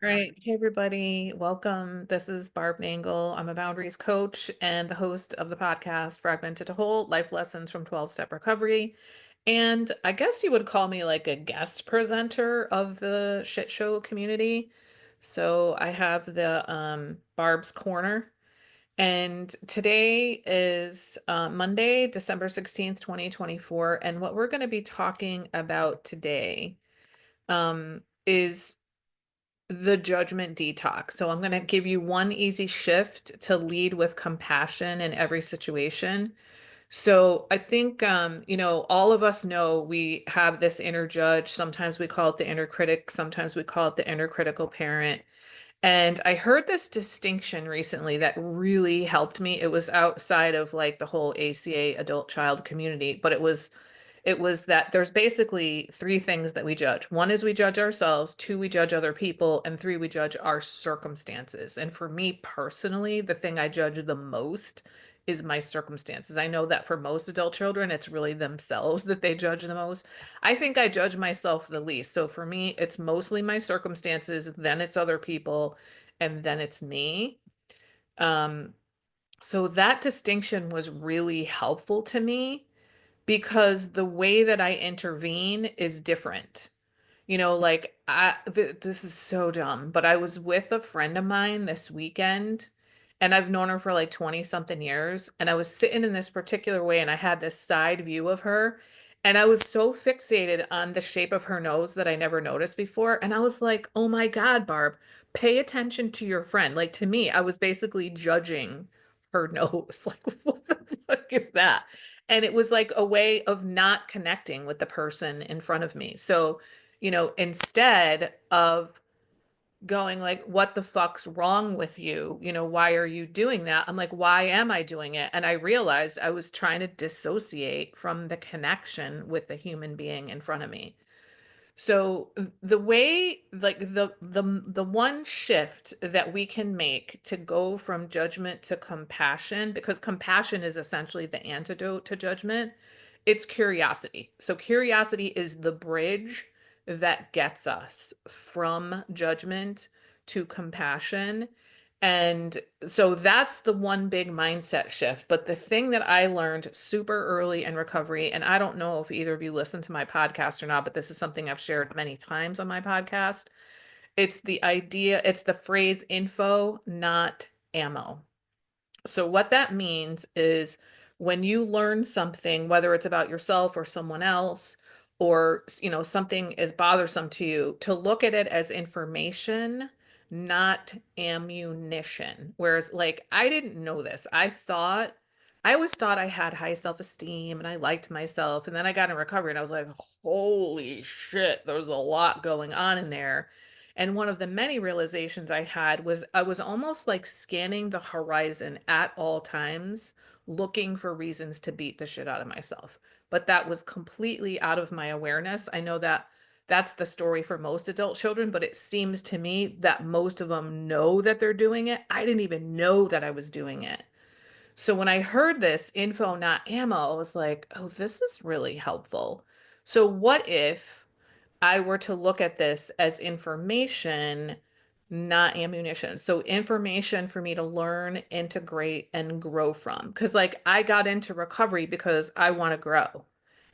All right. Hey, everybody. Welcome. This is Barb Nangle. I'm a boundaries coach and the host of the podcast Fragmented to Whole Life Lessons from 12-Step Recovery. And I guess you would call me like a guest presenter of the shit show community. So I have the Barb's Corner. And today is Monday, December 16th, 2024. And what we're going to be talking about today is the judgment detox. So I'm going to give you one easy shift to lead with compassion in every situation. So I think all of us know we have this inner judge. Sometimes we call it the inner critic, sometimes we call it the inner critical parent. And I heard this distinction recently that really helped me. It was outside of like the whole ACA adult child community, but it was that there's basically three things that we judge. One is we judge ourselves, two, we judge other people, and three, we judge our circumstances. And for me personally, the thing I judge the most is my circumstances. I know that for most adult children, it's really themselves that they judge the most. I think I judge myself the least. So for me, it's mostly my circumstances, then it's other people, and then it's me. Um, so that distinction was really helpful to me because the way that I intervene is different. Like this is so dumb, but I was with a friend of mine this weekend and I've known her for like 20 something years and I was sitting in this particular way and I had this side view of her and I was so fixated on the shape of her nose that I never noticed before and I was like, "Oh my God, Barb, pay attention to your friend." Like to me, I was basically judging her nose. Like what the fuck is that? And it was like a way of not connecting with the person in front of me. So instead of going like, what the fuck's wrong with you? Why are you doing that? I'm like, why am I doing it? And I realized I was trying to dissociate from the connection with the human being in front of me. So the way like the one shift that we can make to go from judgment to compassion, because compassion is essentially the antidote to judgment, it's curiosity. So curiosity is the bridge that gets us from judgment to compassion. And so that's the one big mindset shift. But the thing that I learned super early in recovery, and I don't know if either of you listen to my podcast or not, but this is something I've shared many times on my podcast. It's the phrase info, not ammo. So what that means is when you learn something, whether it's about yourself or someone else, or something is bothersome to you, to look at it as information, not ammunition. Whereas like I didn't know this. I always thought I had high self-esteem and I liked myself. And then I got in recovery and I was like, holy shit, there's a lot going on in there. And one of the many realizations I had was I was almost like scanning the horizon at all times, looking for reasons to beat the shit out of myself. But that was completely out of my awareness. I know that that's the story for most adult children, but it seems to me that most of them know that they're doing it. I didn't even know that I was doing it. So when I heard this info, not ammo, I was like, oh, this is really helpful. So what if I were to look at this as information, not ammunition? So information for me to learn, integrate, and grow from. Because like I got into recovery because I want to grow.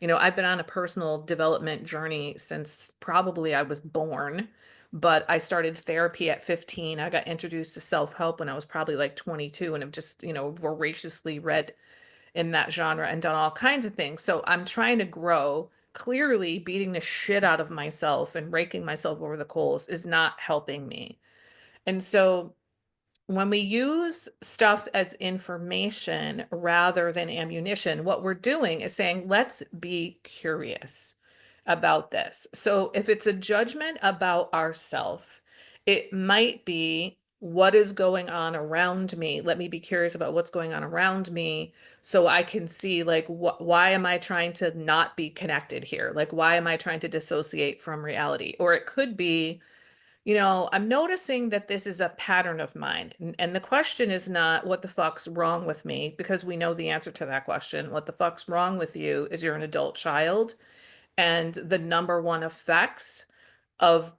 I've been on a personal development journey since probably I was born, but I started therapy at 15. I got introduced to self-help when I was probably like 22 and have just, voraciously read in that genre and done all kinds of things. So I'm trying to grow. Clearly, beating the shit out of myself and raking myself over the coals is not helping me. And so when we use stuff as information rather than ammunition, what we're doing is saying, let's be curious about this. So if it's a judgment about ourself, it might be what is going on around me. Let me be curious about what's going on around me so I can see like why am I trying to not be connected here? Like why am I trying to dissociate from reality? Or it could be I'm noticing that this is a pattern of mine. And the question is not what the fuck's wrong with me, because we know the answer to that question. What the fuck's wrong with you is you're an adult child. And the number one effects of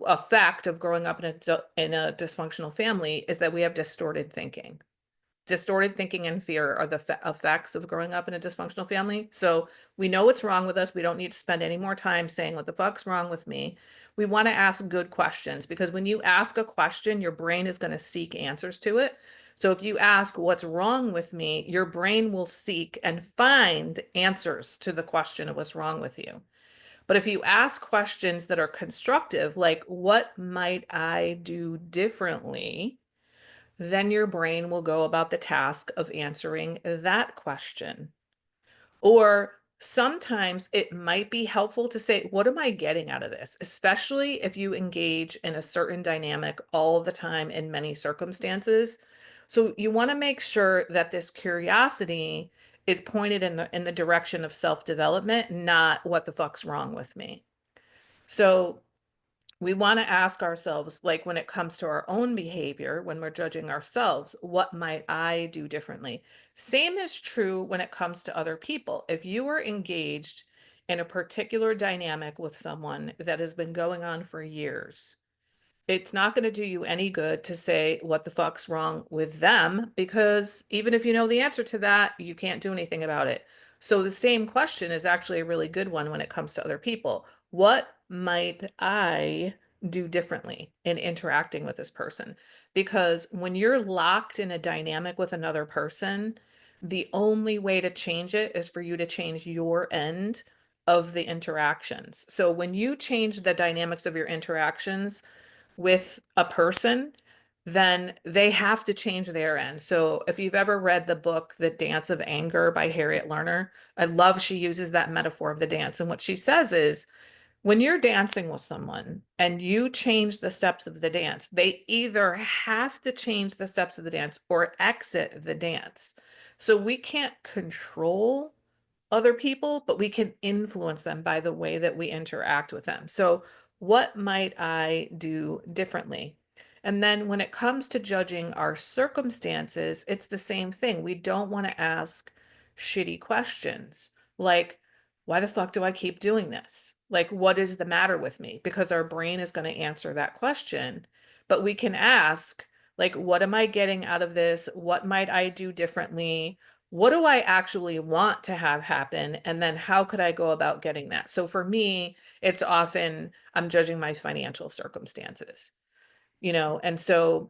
a fact of growing up in a dysfunctional family is that we have distorted thinking. Distorted thinking and fear are the effects of growing up in a dysfunctional family. So we know what's wrong with us. We don't need to spend any more time saying what the fuck's wrong with me. We want to ask good questions, because when you ask a question, your brain is going to seek answers to it. So if you ask what's wrong with me, your brain will seek and find answers to the question of what's wrong with you. But if you ask questions that are constructive, like what might I do differently, then your brain will go about the task of answering that question. Or sometimes it might be helpful to say, what am I getting out of this? Especially if you engage in a certain dynamic all the time in many circumstances. So you want to make sure that this curiosity is pointed in the direction of self-development, not what the fuck's wrong with me. So we want to ask ourselves, like when it comes to our own behavior, when we're judging ourselves, what might I do differently? Same is true when it comes to other people. If you are engaged in a particular dynamic with someone that has been going on for years, it's not going to do you any good to say what the fuck's wrong with them, because even if you know the answer to that, you can't do anything about it. So the same question is actually a really good one when it comes to other people. What might I do differently in interacting with this person? Because when you're locked in a dynamic with another person, the only way to change it is for you to change your end of the interactions. So when you change the dynamics of your interactions with a person, then they have to change their end. So if you've ever read the book, The Dance of Anger by Harriet Lerner, I love she uses that metaphor of the dance. And what she says is, when you're dancing with someone and you change the steps of the dance, they either have to change the steps of the dance or exit the dance. So we can't control other people, but we can influence them by the way that we interact with them. So, what might I do differently? And then when it comes to judging our circumstances, it's the same thing. We don't want to ask shitty questions like, why the fuck do I keep doing this? Like, what is the matter with me? Because our brain is going to answer that question. But we can ask, like, what am I getting out of this? What might I do differently? What do I actually want to have happen? And then how could I go about getting that? So for me, it's often I'm judging my financial circumstances, and so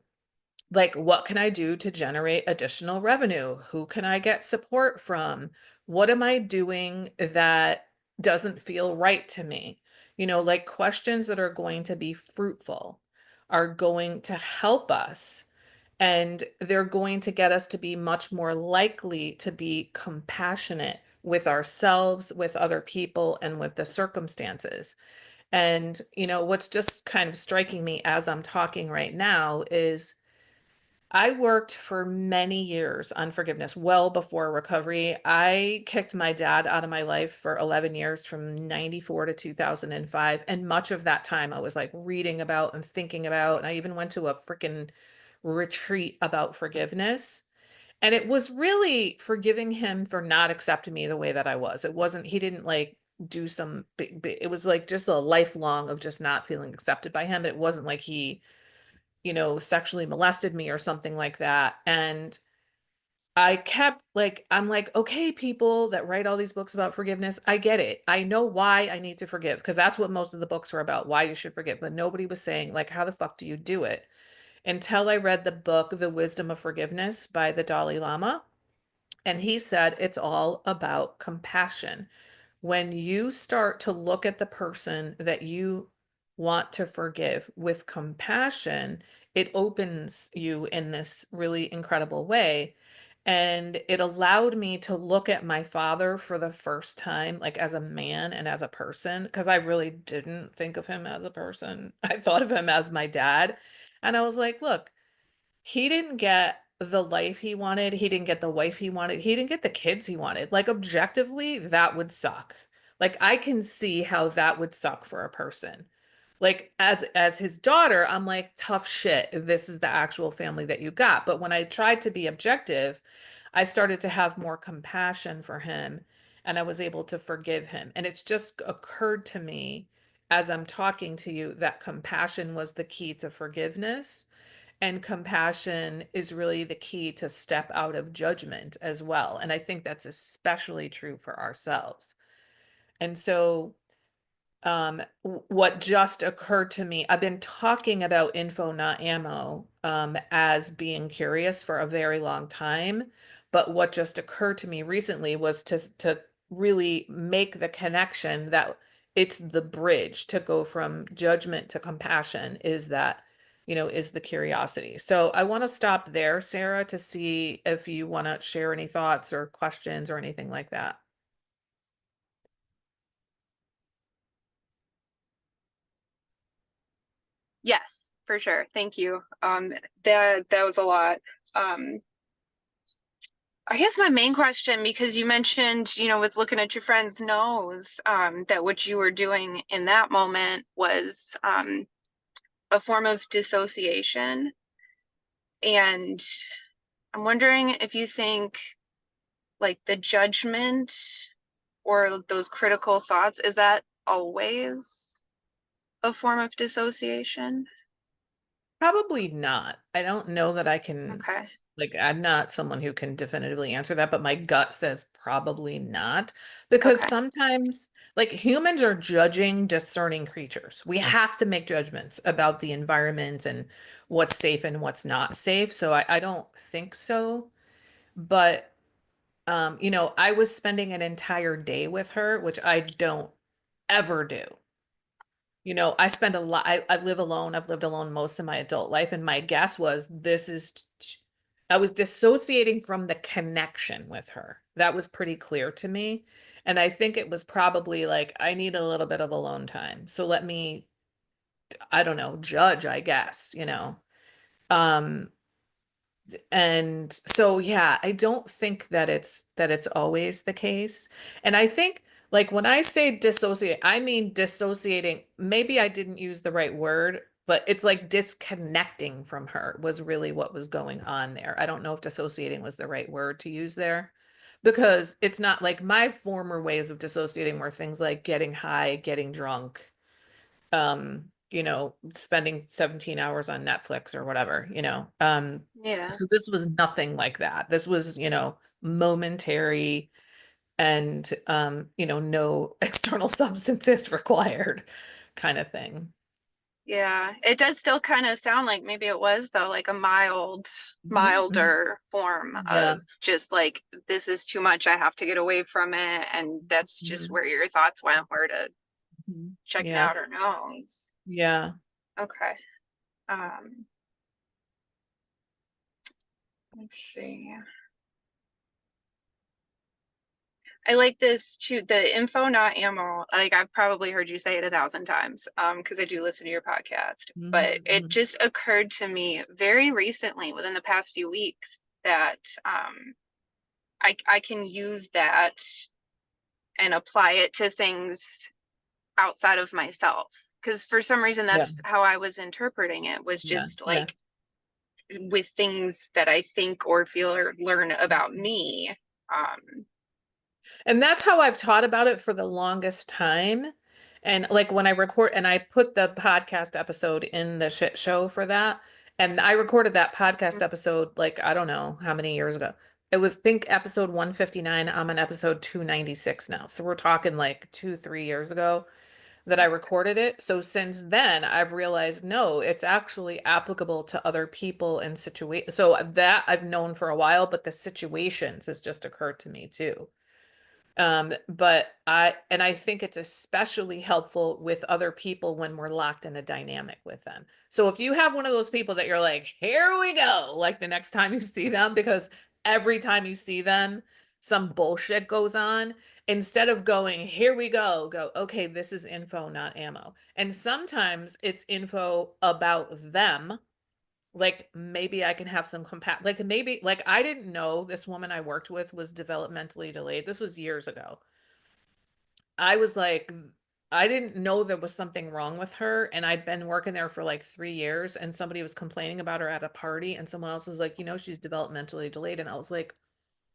like, what can I do to generate additional revenue? Who can I get support from? What am I doing that doesn't feel right to me? Like questions that are going to be fruitful are going to help us, and they're going to get us to be much more likely to be compassionate with ourselves, with other people, and with the circumstances. And, what's just kind of striking me as I'm talking right now is I worked for many years on forgiveness, well before recovery. I kicked my dad out of my life for 11 years from 94 to 2005. And much of that time I was like reading about and thinking about, and I even went to a freaking retreat about forgiveness. And it was really forgiving him for not accepting me the way that I was. It wasn't, he didn't like do some it was like just a lifelong of just not feeling accepted by him. It wasn't like he sexually molested me or something like that. And I kept like, I'm like, okay, people that write all these books about forgiveness, I get it. I know why I need to forgive, because that's what most of the books are about, why you should forgive. But nobody was saying, like, how the fuck do you do it? Until I read the book, The Wisdom of Forgiveness by the Dalai Lama. And he said it's all about compassion. When you start to look at the person that you want to forgive with compassion, it opens you in this really incredible way. And it allowed me to look at my father for the first time, like as a man and as a person, because I really didn't think of him as a person. I thought of him as my dad. And I was like, look, he didn't get the life he wanted. He didn't get the wife he wanted. He didn't get the kids he wanted. Like objectively, that would suck. Like I can see how that would suck for a person. Like as his daughter, I'm like, tough shit. This is the actual family that you got. But when I tried to be objective, I started to have more compassion for him, and I was able to forgive him. And it's just occurred to me as I'm talking to you that compassion was the key to forgiveness. And compassion is really the key to step out of judgment as well. And I think that's especially true for ourselves. And so what just occurred to me, I've been talking about info, not ammo, as being curious for a very long time. But what just occurred to me recently was to really make the connection that it's the bridge to go from judgment to compassion is that, is the curiosity. So I want to stop there, Sarah, to see if you want to share any thoughts or questions or anything like that. Yes, for sure. Thank you. That was a lot. Um, I guess my main question, because you mentioned, with looking at your friend's nose, that what you were doing in that moment was a form of dissociation. And I'm wondering if you think like the judgment or those critical thoughts, is that always a form of dissociation? Probably not. I don't know that I can, Okay. like, I'm not someone who can definitively answer that, but my gut says probably not. Because Okay. sometimes, like, humans are judging, discerning creatures. We have to make judgments about the environment and what's safe and what's not safe. So I don't think so. But, I was spending an entire day with her, which I don't ever do. I spend a lot, I live alone. I've lived alone most of my adult life. And my guess was I was dissociating from the connection with her. That was pretty clear to me. And I think it was probably like, I need a little bit of alone time. So let me, I don't know, judge, I guess. Um, and so yeah, I don't think that it's always the case. And I think like when I say dissociate, I mean dissociating, maybe I didn't use the right word, but it's like disconnecting from her was really what was going on there. I don't know if dissociating was the right word to use there because it's not like my former ways of dissociating were things like getting high, getting drunk, spending 17 hours on Netflix or whatever. Yeah. So this was nothing like that. This was, momentary and no external substances required kind of thing. Yeah, it does still kind of sound like maybe it was though, like a Mhm, mhm. milder form Yeah. of just like this is too much, I have to get away from it, and that's just Mhm, where your thoughts went, where to mhm. check it Yeah. out or no. Yeah. Okay. Um, let's see. I like this too, the info, not ammo. Like I've probably heard you say it 1,000 times, because I do listen to your podcast. But Mhm, it mhm. just occurred to me very recently, within the past few weeks, that I can use that and apply it to things outside of myself. Because for some reason, Yeah. that's how I was interpreting it, was Yeah. just Yeah. like with things that I think or feel or learn about Mhm. me. Um, And that's how I've taught about it for the longest time. And like when I record, and I put the podcast episode in the shit show for that. And I recorded that podcast episode, like, I don't know how many years ago. It was, think episode 159. I'm on episode 296 now. So we're talking like 2, 3 years ago that I recorded it. So since then, I've realized no, it's actually applicable to other people and situations. So that I've known for a while, but the situations has just occurred to me too. But I think it's especially helpful with other people when we're locked in a dynamic with them. So if you have one of those people that you're like, here we go, like the next time you see them, because every time you see them, some bullshit goes on. Instead of going, here we go, okay, this is info, not ammo. And sometimes it's info about them, like maybe I can have some like maybe like I didn't know this woman I worked with was developmentally delayed. This was years ago. I was like, I didn't know there was something wrong with her. And I'd been working there for like 3 years and somebody was complaining about her at a party and someone else was like, she's developmentally delayed. And I was like,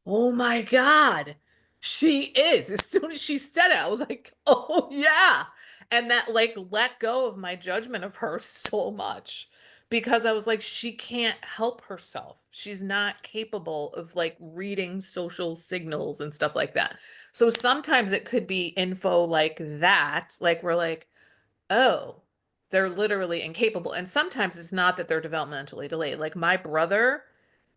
oh my God. She is. As soon as she said it, I was like, oh yeah. And that like let go of my judgment of her so much because I was like, she can't help herself. She's not capable of like reading social signals and stuff like that. So sometimes it could be info like that, like we're like, oh, they're literally incapable. And sometimes it's not that they're developmentally delayed. Like my brother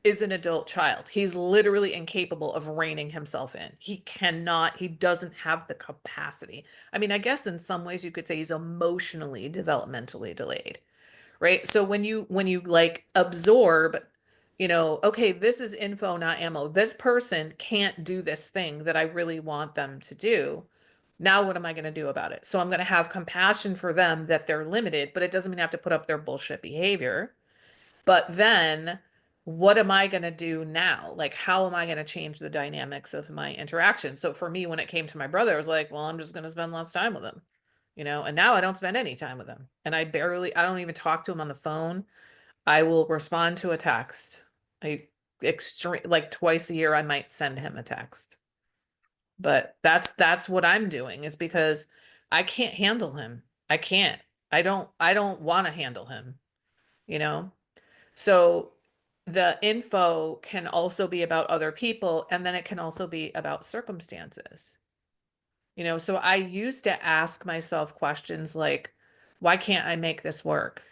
is an adult child. He's literally incapable of reining himself in. He cannot, he doesn't have the capacity. I mean, I guess in some ways you could say he's emotionally developmentally delayed, right? So when you like absorb, okay, this is info, not ammo. This person can't do this thing that I really want them to do. Now what am I going to do about it? So I'm going to have compassion for them that they're limited, but it doesn't mean I have to put up their bullshit behavior. But then what am I going to do now? Like, how am I going to change the dynamics of my interaction? So for me, when it came to my brother, I was like, well, I'm just going to spend less time with him, and now I don't spend any time with him. And I don't even talk to him on the phone. I will respond to a text. I extreme like twice a year, I might send him a text. But that's what I'm doing is because I can't handle him. I can't. I don't want to handle him, you know? So the info can also be about other people, and then it can also be about circumstances. So I used to ask myself questions like, why can't I make this work?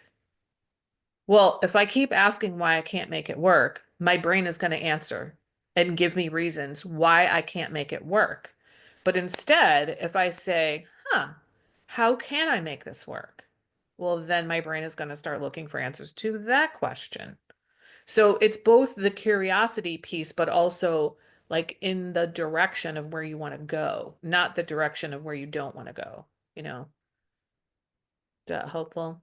Well, if I keep asking why I can't make it work, my brain is going to answer and give me reasons why I can't make it work. But instead, if I say, how can I make this work? Well, then my brain is going to start looking for answers to that question. So it's both the curiosity piece, but also like in the direction of where you want to go, not the direction of where you don't want to go. You know, is that helpful?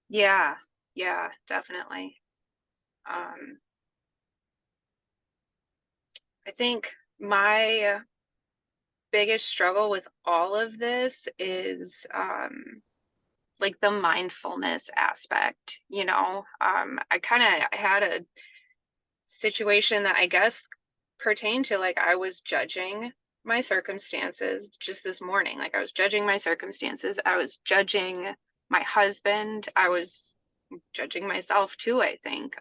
Yeah, yeah, definitely. Um, I think my biggest struggle with all of this is like the mindfulness aspect, you know. I kind of had a situation that I guess pertained to like I was judging my circumstances just this morning. Like I was judging my circumstances, I was judging my husband, I was judging myself too, I think.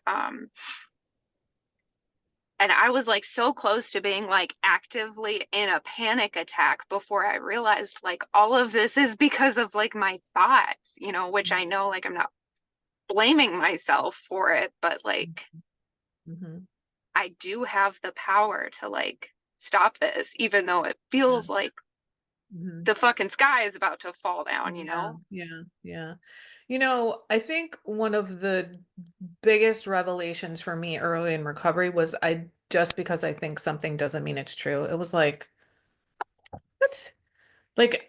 And I was like so close to being like actively in a panic attack before I realized like all of this is because of like my thoughts, you know, which I know like I'm not blaming myself for it, but like Mm-hmm. I do have the power to like stop this, even though it Yeah. feels like Hmm. the fucking sky is about to fall down, you Yeah, know? yeah, yeah. I think one of the biggest revelations for me early in recovery was I just because I think something doesn't mean it's true. It was like, what? Like,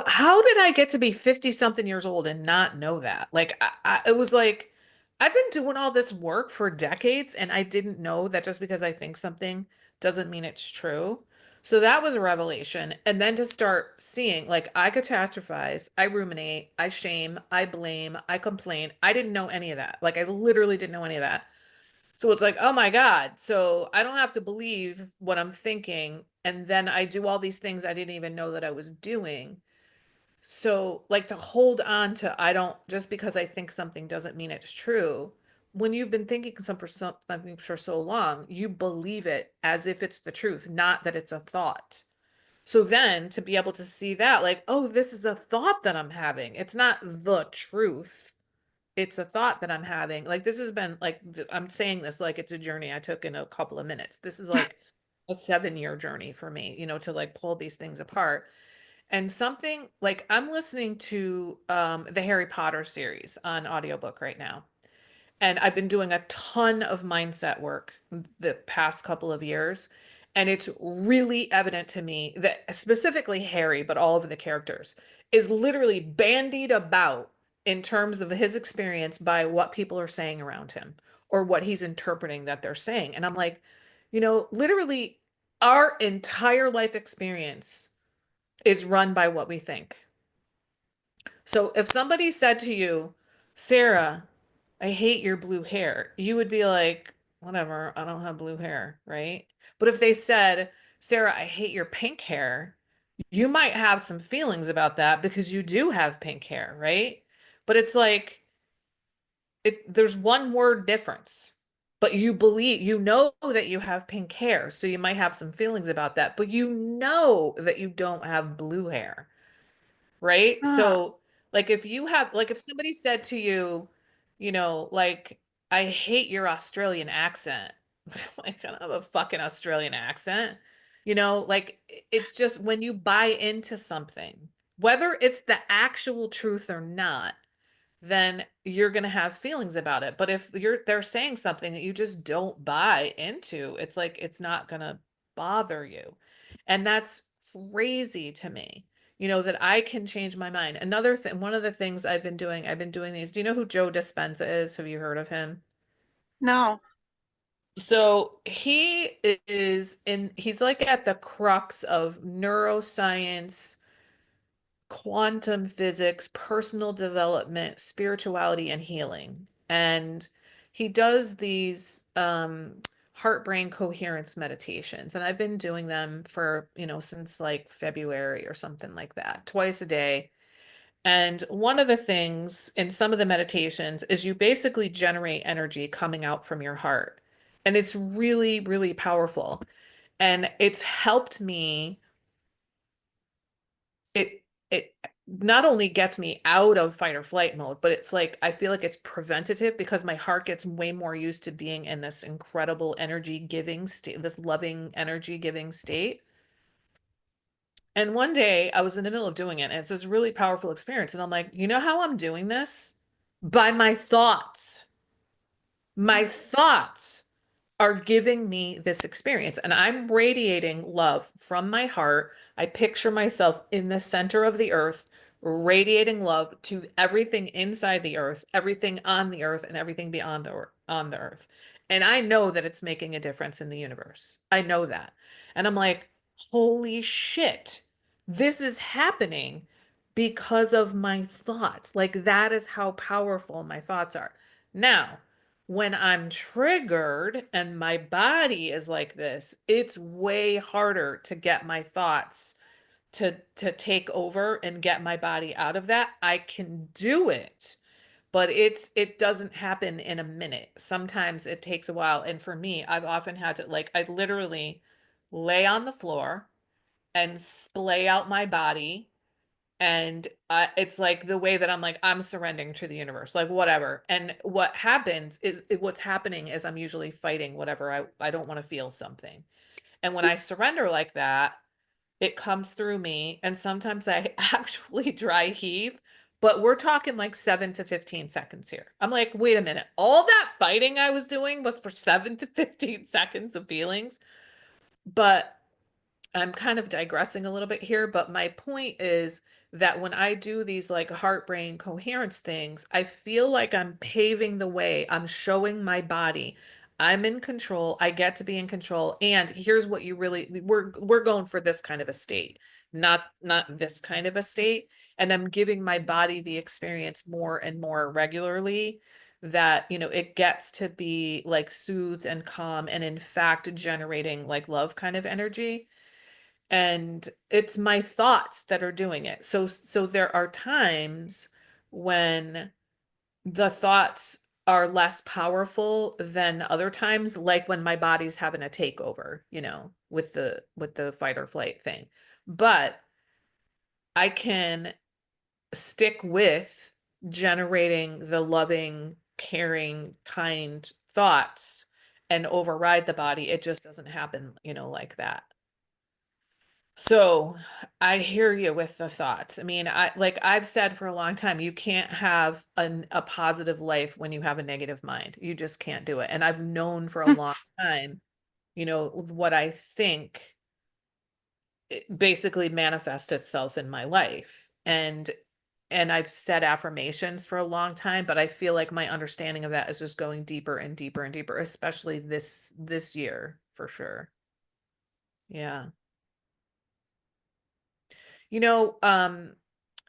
how did I get to be 50 something years old and not know that? Like, it was like, I've been doing all this work for decades and I didn't know that just because I think something doesn't mean it's true. So that was a revelation. And then to start seeing, like, I catastrophize, I ruminate, I shame, I blame, I complain. I didn't know any of that. Like, I literally didn't know any of that. So it's like, oh my God. So I don't have to believe what I'm thinking. And then I do all these things I didn't even know that I was doing. So, like, to hold on to, I don't, just because I think something doesn't mean it's true. When you've been thinking something for so long, you believe it as if it's the truth, not that it's a thought. So then to be able to see that, like, oh, this is a thought that I'm having. It's not the truth, it's a thought that I'm having. Like this has been like I'm saying this like it's a journey I took in a couple of minutes. This is like a 7-year journey for me, to like pull these things apart. And something like I'm listening to the Harry Potter series on audiobook right now. And I've been doing a ton of mindset work the past couple of years. And it's really evident to me that specifically Harry, but all of the characters, is literally bandied about in terms of his experience by what people are saying around him or what he's interpreting that they're saying. And I'm like, literally our entire life experience is run by what we think. So if somebody said to you, Sarah, I hate your blue hair, you would be like, whatever, I don't have blue hair, right? But if they said, Sarah, I hate your pink hair, you might have some feelings about that because you do have pink hair, right? But it's like there's one word difference. But you believe, you know that you have pink hair, so you might have some feelings about that, but you know that you don't have blue hair, right? Huh. So, like if you have, like if somebody said to you, like, I hate your Australian accent. Like, I don't have a fucking Australian accent. Like it's just when you buy into something, whether it's the actual truth or not, then you're going to have feelings about it. But if they're saying something that you just don't buy into, it's like it's not going to bother you. And that's crazy to me. That I can change my mind. Another thing, one of the things I've been doing these. Do you know who Joe Dispenza is? Have you heard of him? No. So he's like at the crux of neuroscience, quantum physics, personal development, spirituality, and healing. And he does these heart brain coherence meditations. And I've been doing them for, since like February or something like that, twice a day. And one of the things in some of the meditations is you basically generate energy coming out from your heart. And it's really, really powerful. And it's helped me it not only gets me out of fight or flight mode, but it's like I feel like it's preventative because my heart gets way more used to being in this incredible energy giving state, this loving energy giving state. And one day I was in the middle of doing it, and it's this really powerful experience. And I'm like, you know how I'm doing this? By my thoughts. My thoughts are giving me this experience, and I'm radiating love from my heart. I picture myself in the center of the earth, radiating love to everything inside the earth, everything on the earth, and everything beyond on the earth. And I know that it's making a difference in the universe. I know that. And I'm like, holy shit, this is happening because of my thoughts. Like that is how powerful my thoughts are. Now, when I'm triggered and my body is like this, it's way harder to get my thoughts to take over and get my body out of that. I can do it, but it doesn't happen in a minute. Sometimes it takes a while. And for me, I've often had to like I literally lay on the floor and splay out my body, and it's like the way that I'm like, I'm surrendering to the universe, like whatever. And what happens is what's happening is I'm usually fighting whatever I don't want to feel something. And when I surrender like that, it comes through me. And sometimes I actually dry heave, but we're talking like 7 to 15 seconds here. I'm like, wait a minute. All that fighting I was doing was for 7 to 15 seconds of feelings. But I'm kind of digressing a little bit here, but my point is that when I do these like heart brain coherence things, I feel like I'm paving the way. I'm showing my body I'm in control. I get to be in control. And here's what you really we're going for this kind of a state, not this kind of a state. And I'm giving my body the experience more and more regularly that, it gets to be like soothed and calm and in fact generating like love kind of energy, and it's my thoughts that are doing it. So there are times when the thoughts are less powerful than other times, like when my body's having a takeover, with the fight or flight thing. But I can stick with generating the loving, caring, kind thoughts and override the body. It just doesn't happen, like that. So I hear you with the thoughts. I mean, I've said for a long time, you can't have a positive life when you have a negative mind. You just can't do it. And I've known for a long time, what I think it basically manifests itself in my life. And I've said affirmations for a long time, but I feel like my understanding of that is just going deeper and deeper and deeper, especially this year for sure. Yeah. You know, um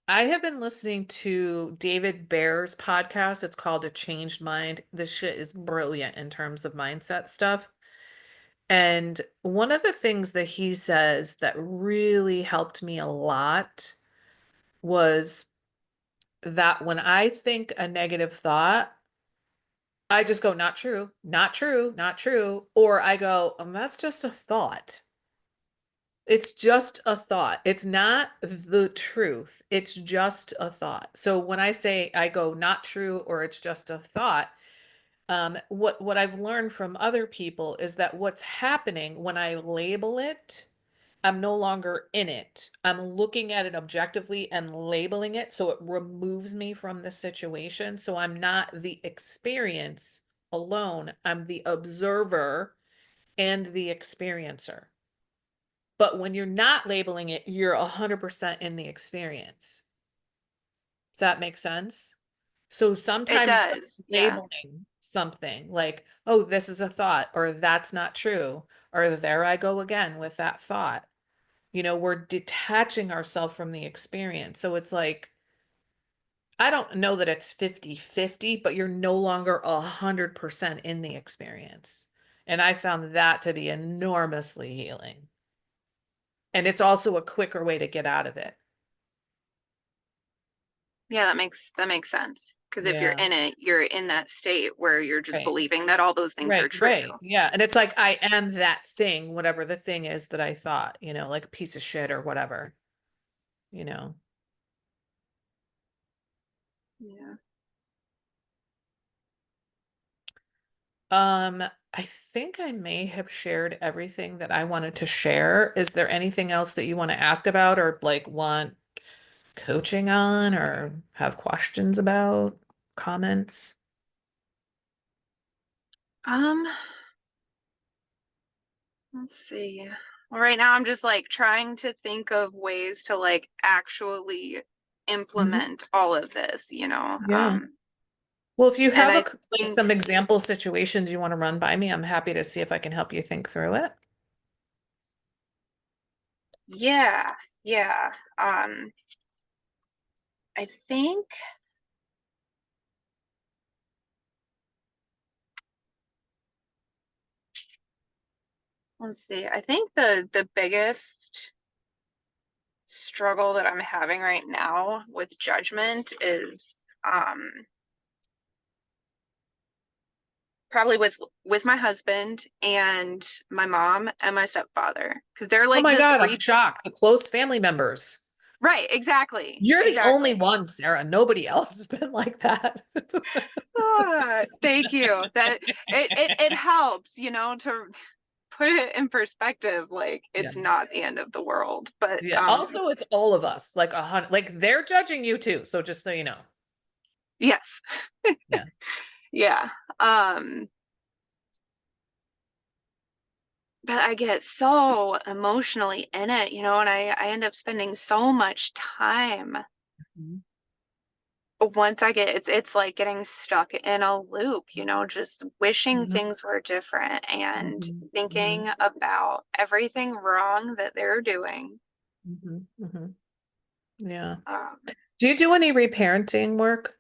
I have been listening to David Bear's podcast. It's called A Changed Mind. This shit is brilliant in terms of mindset stuff. And one of the things that he says that really helped me a lot was that when I think a negative thought, I just go, not true, not true, not true. Or I go, that's just a thought. It's just a thought. It's not the truth. It's just a thought. So when I say I go not true or it's just a thought, what I've learned from other people is that what's happening when I label it, I'm no longer in it. I'm looking at it objectively and labeling it, so it removes me from the situation. So I'm not the experience alone. I'm the observer and the experiencer. But when you're not labeling it, you're 100% in the experience. Does that make sense? So It sometimes just does. Yeah. labeling something like, oh, this is a thought, or that's not true, or there I go again with that thought. We're detaching ourselves from the experience. So it's like, I don't know that it's 50-50, but you're no longer 100% in the experience. And I found that to be enormously healing. And it's also a quicker way to get out of it. Yeah, that makes sense. Because if you're Yeah. in it, you're in that state where you're just Right. believing that all those things are Right. true. Right. Yeah. And it's like I am that thing, whatever the thing is that I thought, like a piece of shit or whatever, you know. Yeah. Um, I think I may have shared everything that I wanted to share. Is there anything else that you want to ask about or like want coaching on or have questions about, comments? Um, let's see. Well, right now I'm just like trying to think of ways to like actually Mhm. implement all of this, Yeah. Well, if you and have I like think some example situations you want to run by me, I'm happy to see if I can help you think through it. yeah, yeah. I think let's see. I think the biggest struggle that I'm having right now with judgment is probably with my husband and my mom and my stepfather because they're Oh like my the God, I'm three. shocked. The close family members. Right, exactly, You're the only exactly. one, Sarah. Nobody else has been like that. Thank you. That it helps, to put it in perspective. Like Yeah. it's not the end of the world, but Yeah. Also, it's all of us. Like 100, like they're judging you too. So just so you know. yes, Yeah. yeah. Um, but I get so emotionally in it, and I end up spending so much time. Mhm. Once I get it's like getting stuck in a loop, just wishing Mhm. things were different and Mhm. Mhm. thinking about everything wrong that they're doing. Mhm. Mhm. Yeah. Um, Do you do any reparenting work?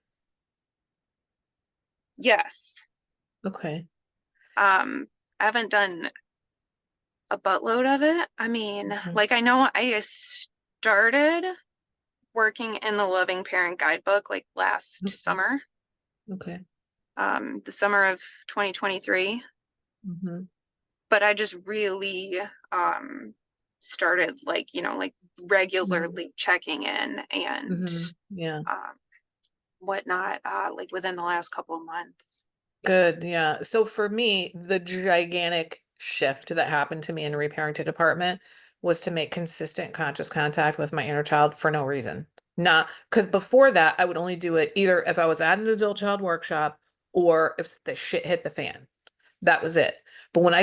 yes. Okay. Um, I haven't done a buttload of it. I mean, Mhm. like I know I started working in the Loving Parent Guidebook like last Okay. summer, Okay. the summer of 2023. Mhm. But I just really started like, like Mhm. regularly checking in and Mhm. Yeah. um, whatnot, like within the last couple of months. Good. Yeah. So for me, the gigantic shift that happened to me in the reparenting department was to make consistent conscious contact with my inner child for no reason. Not because before that, I would only do it either if I was at an adult child workshop or if the shit hit the fan. That was it. But when I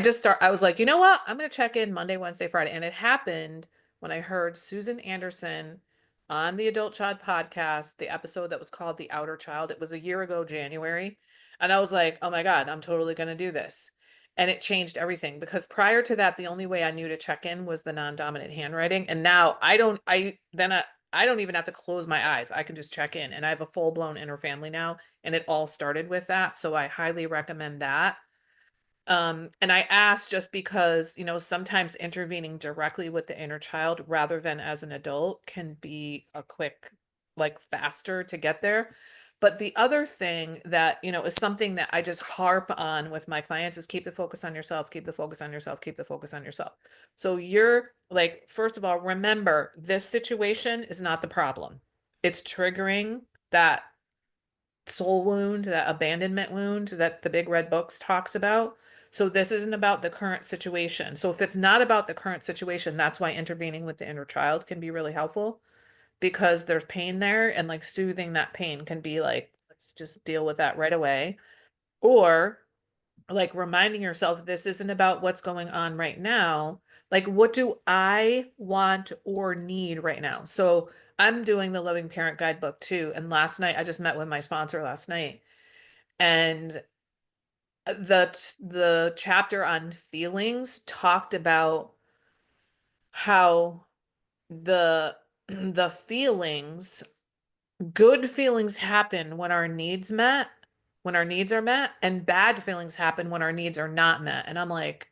was like, you know what? I'm going to check in Monday, Wednesday, Friday. And it happened when I heard Susan Anderson on the Adult Child podcast, the episode that was called The Outer Child. It was a year ago, January. And I was like, oh my God, I'm totally going to do this. And it changed everything because prior to that, the only way I knew to check in was the non-dominant handwriting. And now I don't, I, then I don't even have to close my eyes. I can just check in, and I have a full-blown inner family now, and it all started with that. So I highly recommend that. And I ask just because, sometimes intervening directly with the inner child rather than as an adult can be a quick, like faster to get there. But the other thing that, is something that I just harp on with my clients is keep the focus on yourself, keep the focus on yourself, keep the focus on yourself. So you're like, first of all, remember this situation is not the problem. It's triggering that soul wound, that abandonment wound that the big red books talks about. So this isn't about the current situation. So if it's not about the current situation, that's why intervening with the inner child can be really helpful because there's pain there and like soothing that pain can be like, let's just deal with that right away. Or like reminding yourself this isn't about what's going on right now. Like, what do I want or need right now? So I'm doing the Loving Parent Guidebook too. And last night, I just met with my sponsor last night. And the chapter on feelings talked about how the the feelings, good feelings happen when our needs met, when our needs are met, and bad feelings happen when our needs are not met. And I'm like,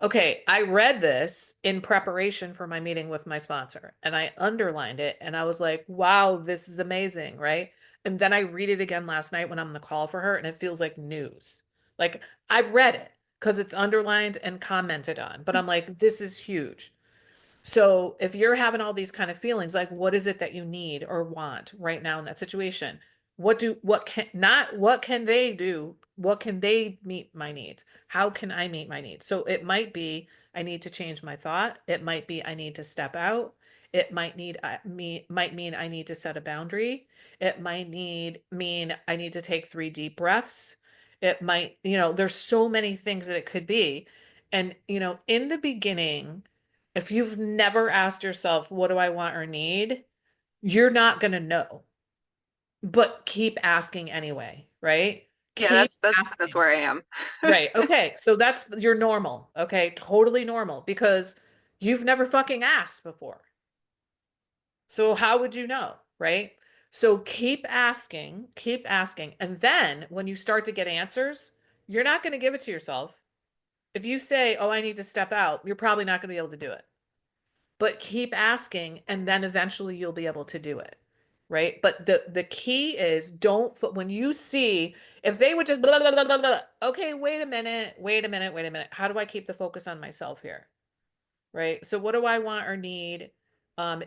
okay, I read this in preparation for my meeting with my sponsor and I underlined it and I was like, wow, this is amazing, right? And then I read it again last night when I'm on the call for her and it feels like news. Like I've read it because it's underlined and commented on, but I'm like, this is huge. So if you're having all these kind of feelings, like what is it that you need or want right now in that situation? What can they do? What can they meet my needs? How can I meet my needs? So it might be I need to change my thought. It might be I need to step out. It might mean I need to set a boundary. It might mean I need to take 3 deep breaths. It might, there's so many things that it could be. And, in the beginning, if you've never asked yourself, what do I want or need? You're not going to know, but keep asking anyway, right? Yeah, Keep that's asking. where I am. Right. Okay. So that's you're normal. Okay. Totally normal because you've never fucking asked before. So how would you know? Right. So keep asking, keep asking. And then when you start to get answers, you're not going to give it to yourself. If you say, oh, I need to step out, you're probably not going to be able to do it. But keep asking and then eventually you'll be able to do it, right? But the key is when you see if they would just blah, blah, blah, blah, blah, okay, wait a minute, how do I keep the focus on myself here, right? So what do I want or need?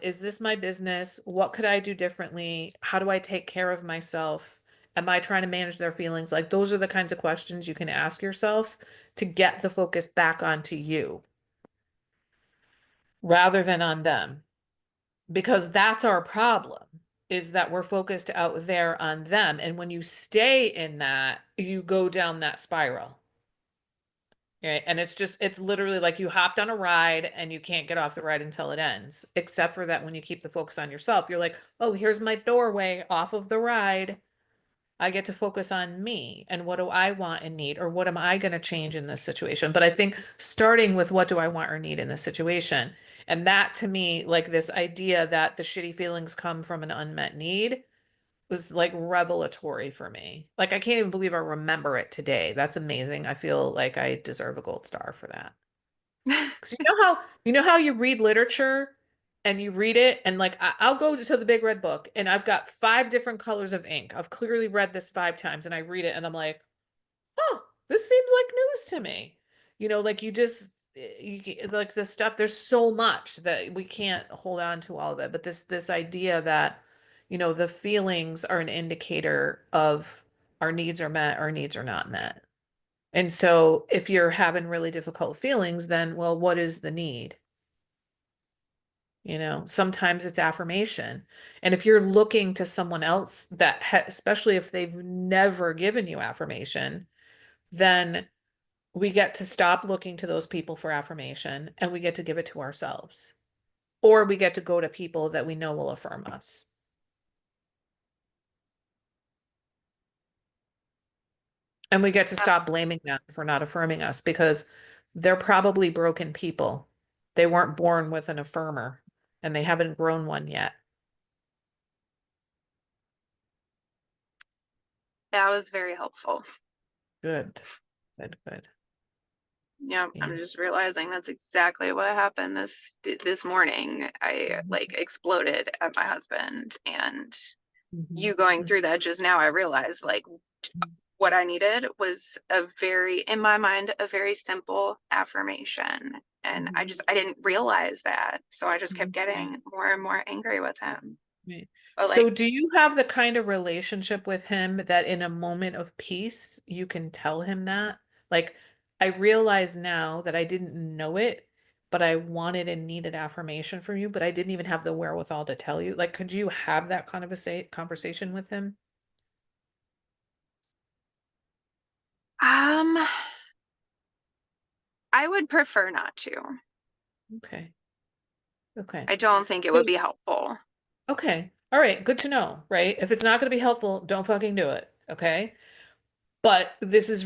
Is this my business? What could I do differently? How do I take care of myself? Am I trying to manage their feelings? Like those are the kinds of questions you can ask yourself to get the focus back onto you rather than on them, because that's our problem, is that we're focused out there on them. And when you stay in that, you go down that spiral. Right. And it's literally like you hopped on a ride and you can't get off the ride until it ends. Except for that when you keep the focus on yourself, you're like, oh, here's my doorway off of the ride. I get to focus on me and what do I want and need, or what am I going to change in this situation? But I think starting with what do I want or need in this situation, and that to me, like this idea that the shitty feelings come from an unmet need was like revelatory for me. Like I can't even believe I remember it today. That's amazing. I feel like I deserve a gold star for that. Because you know how you read literature and you read it and like I'll go to the big red book and I've got 5 different colors of ink. I've clearly read this 5 times and I read it and I'm like, oh, this seems like news to me. Like like the stuff, there's so much that we can't hold on to all of it. But this idea that, the feelings are an indicator of our needs are met, our needs are not met. And so if you're having really difficult feelings, then, well, what is the need? Sometimes it's affirmation. And if you're looking to someone else especially if they've never given you affirmation, then we get to stop looking to those people for affirmation and we get to give it to ourselves. Or we get to go to people that we know will affirm us. And we get to stop blaming them for not affirming us because they're probably broken people. They weren't born with an affirmer and they haven't grown one yet. that was very helpful. Good. Good, good. Yeah, Yeah. I'm just realizing that's exactly what happened this morning. I like Mhm. exploded at my husband, and Mhm. you going Mhm. through that just now, I realized like what I needed was a very, in my mind, a very simple affirmation. And Mhm. I didn't realize that. So I just kept Mhm. Mhm. getting more and more angry with him. Right. But So like, do you have the kind of relationship with him that in a moment of peace, you can tell him that? Like, I realize now that I didn't know it, but I wanted and needed affirmation from you, but I didn't even have the wherewithal to tell you. Like, could you have that kind of a say conversation with him? um, I would prefer not to. Okay. Okay. I don't think it would So, be helpful. okay. All right. Good to know, right? If it's not going to be helpful, don't fucking do it. Okay. But this is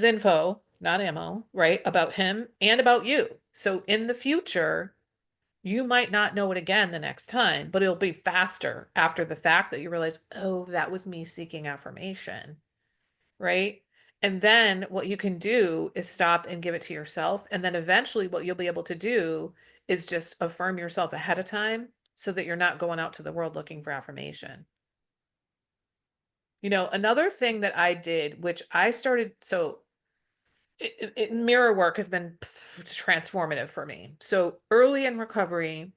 info, not ammo, right? About him and about you. So in the future, you might not know it again the next time, but it'll be faster after the fact that you realize, oh, that was me seeking affirmation, right? And then what you can do is stop and give it to yourself. And then eventually, what you'll be able to do is just affirm yourself ahead of time so that you're not going out to the world looking for affirmation. Another thing that I did, which I started, so mirror work has been transformative for me. So early in recovery,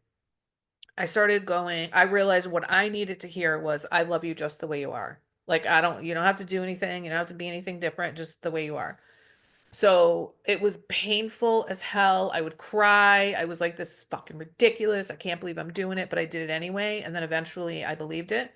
I realized what I needed to hear was, I love you just the way you are. Like, you don't have to do anything. You don't have to be anything different, just the way you are. So it was painful as hell. I would cry. I was like, this is fucking ridiculous. I can't believe I'm doing it, but I did it anyway. And then eventually I believed it.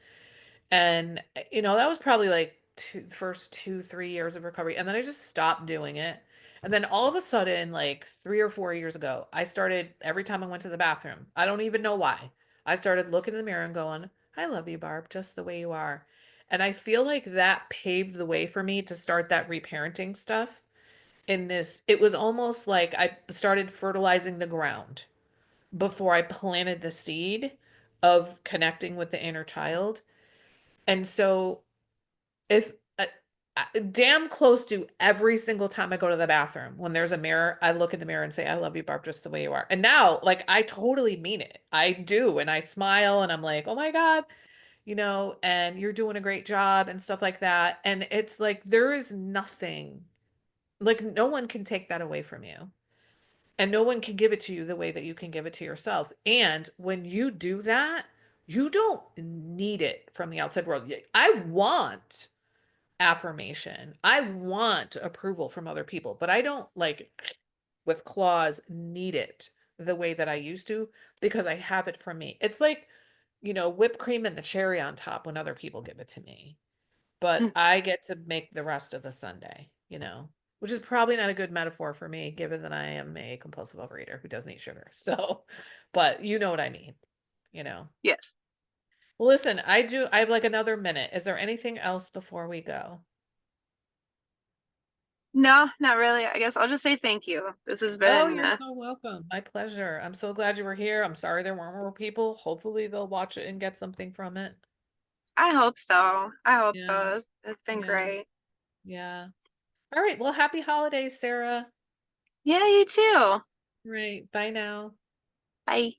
And, that was probably like the first 2, 3 years of recovery. And then I just stopped doing it. And then all of a sudden, like 3 or 4 years ago, I started every time I went to the bathroom. I don't even know why. I started looking in the mirror and going, I love you, Barb, just the way you are. And I feel like that paved the way for me to start that reparenting stuff. It was almost like I started fertilizing the ground before I planted the seed of connecting with the inner child. And so if damn close to every single time I go to the bathroom, when there's a mirror, I look in the mirror and say, I love you, Barb, just the way you are. And now, like, I totally mean it. I do. And I smile and I'm like, oh my God, and you're doing a great job and stuff like that. And it's like, there is nothing, like, no one can take that away from you. And no one can give it to you the way that you can give it to yourself. And when you do that, you don't need it from the outside world. I want affirmation. I want approval from other people, but I don't like with claws need it the way that I used to because I have it from me. It's like, whipped cream and the cherry on top when other people give it to me. But I get to make the rest of the sundae, which is probably not a good metaphor for me, given that I am a compulsive overeater who doesn't eat sugar. So, but you know what I mean, you know. Yes. Well, listen, I have like another minute. Is there anything else before we go? No, not really. I guess I'll just say thank you. This has Oh, been, you're so welcome. My pleasure. I'm so glad you were here. I'm sorry there weren't more people. Hopefully they'll watch it and get something from it. I hope so. I hope Yeah, so. It's been yeah, great. yeah. All right. Well, happy holidays, Sarah. Yeah, you too. Right. Bye now. Bye.